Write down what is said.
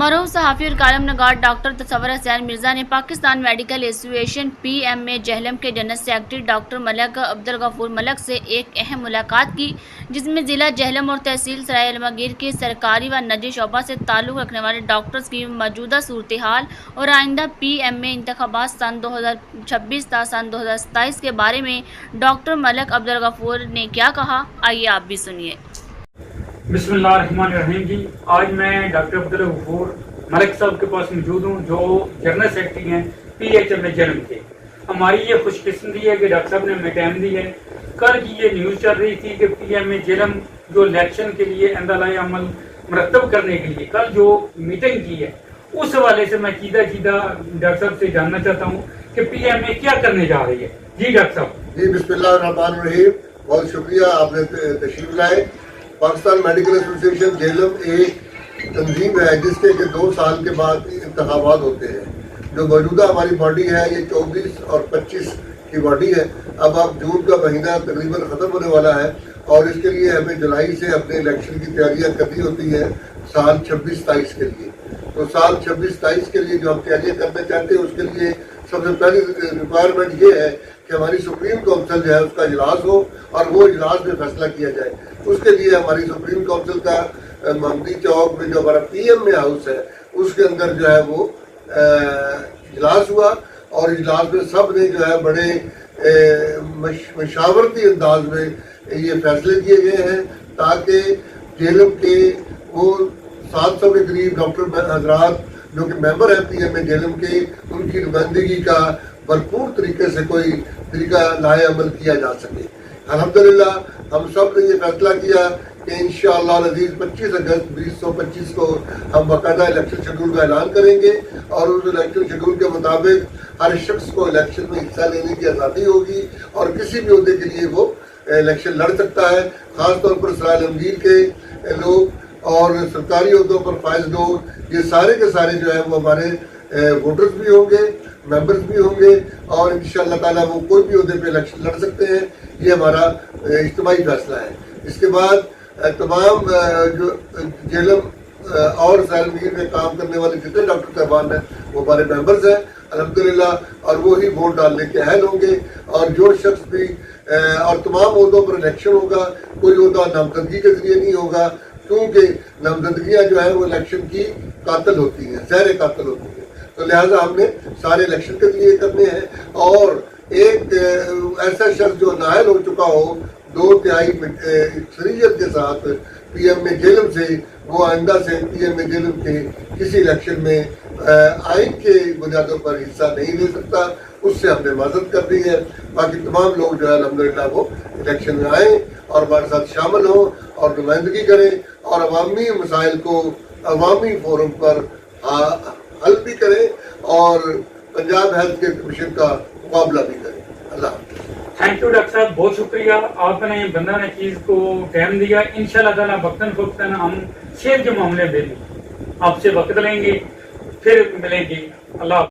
मरहूम सहाफ़ी और कालम नगार डॉक्टर तसव्वुर हुसैन मिर्ज़ा ने Pakistan medical association PMA Jhelum के general secretary doctor Malik Abdul Ghafoor Malik से एक अहम मुलाकात की, जिसमें ज़िला जेहलम और तहसील सराय अलमगीर के सरकारी व निजी शोबा से ताल्लुक़ रखने वाले डॉक्टर्स की मौजूदा सूरत हाल और आइंदा PMA इंतखाबात सन 2026 ta सन 2027 के बारे में डॉक्टर मलक अब्दुल गफूर ने क्या कहा, आइए आप भी सुनिए। बिस्मिल्लाहिर्रहमानिर्रहीम जी, आज मैं डॉक्टर अब्दुल गफूर मलिक साहब के पास मौजूद हूँ, जो जनरल सेक्रेटरी हैं PHMA जेहलम के। हमारी ये खुशकिस्मती है कि डॉक्टर साहब ने हमें टाइम दी है। कल की ये न्यूज़ चल रही थी कि PMA जेहलम जो इलेक्शन के लिए अंदाज़े अमल मरतब करने के लिए कल जो मीटिंग की है, उस हवाले से मैं सीधा डॉक्टर साहब से जानना चाहता हूँ कि PMA क्या करने जा रही है। जी डॉक्टर साहब। जी बिस्मिल्लाहिर्रहमानिर्रहीम, बहुत शुक्रिया आपने तशरीफ लाए। पाकिस्तान मेडिकल एसोसिएशन जेहलम एक तंजीम है जिसके कि 2 साल के बाद इंतखाबात होते हैं। जो मौजूदा हमारी बॉडी है ये 24 और 25 की बॉडी है। अब जून का महीना तकरीबन ख़त्म होने वाला है और इसके लिए हमें जुलाई से अपने इलेक्शन की तैयारियां करनी होती है साल 26-27 के लिए। तो साल 26-27 के लिए जो हम तैयारियां करना चाहते हैं उसके लिए सबसे पहली रिक्वायरमेंट ये है कि हमारी सुप्रीम काउंसिल जो है उसका इजलास हो और वो इजलास में फैसला किया जाए। उसके लिए हमारी सुप्रीम काउंसिल का महमदी चौक में जो हमारा PMA हाउस है उसके अंदर जो है वो इजलास हुआ और इजलास में सब ने जो है बड़े मशावरती अंदाज में ये फैसले किए गए हैं ताकि जेहलम के वो 700 के करीब डॉक्टर हजरात जो कि मेंबर हैं PMA जेहलम के, उनकी नुमाइंदगी का भरपूर तरीके से कोई तरीका लाए अमल किया जा सके। अल्हम्दुलिल्लाह हम सब ने ये फैसला किया कि इंशाअल्लाह अज़ीज़ 25 अगस्त 2025 को हम बाकायदा इलेक्शन शेड्यूल का ऐलान करेंगे और उस इलेक्शन शेड्यूल के मुताबिक हर शख्स को इलेक्शन में हिस्सा लेने की आज़ादी होगी और किसी भी ओहदे के लिए वो इलेक्शन लड़ सकता है। ख़ासतौर पर सराय अलमगीर के लोग और सरकारी ओहदों पर फाइज लोग, ये सारे के सारे जो है वो हमारे वोटर्स भी होंगे, मेंबर्स भी होंगे और इंशाअल्लाह ताला वो कोई भी ओहदे पे इलेक्शन लड़ सकते हैं। ये हमारा इज्तिमाई फैसला है। इसके बाद तमाम जो जेहलम और सराय में काम करने वाले जितने डॉक्टर साहबान हैं वो हमारे मेंबर्स हैं अल्हम्दुलिल्लाह, और वो ही वोट डालने के अहल होंगे। और जो शख्स भी और तमाम ओहदों पर इलेक्शन होगा, कोई ओहदा नामजदगी के जरिए नहीं होगा, क्योंकि नामजदगियाँ जो है वो इलेक्शन की कातिल होती हैं, ज़हर कातिल होती हैं। तो लिहाजा हमने सारे इलेक्शन के लिए करने हैं। और एक ऐसा शख्स जो नाअहल हो चुका हो 2/3 अक्सरियत के साथ PMA जेहलम से, वो आइंदा से PMA जेहलम के किसी इलेक्शन में आइन के बुनियादों पर हिस्सा नहीं ले सकता। उससे हमने माजरत कर दी है। बाकी तमाम लोग जो है अल्हम्दुलिल्लाह वो इलेक्शन में आएँ और हमारे साथ शामिल हों और नुमाइंदगी करें और अवामी मसाइल को अवामी फोरम पर हल भी करें और पंजाब हेल्थ केयर कमीशन का मुकाबला भी करें। अल्लाह। थैंक यू डॉक्टर साहब, बहुत शुक्रिया, आपने बंदा ने चीज़ को टाइम दिया। इंशाल्लाह ताला वक्तन फवक्तन हम शेयर के मामले में आपसे वक्त लेंगे, फिर मिलेंगे। अल्लाह।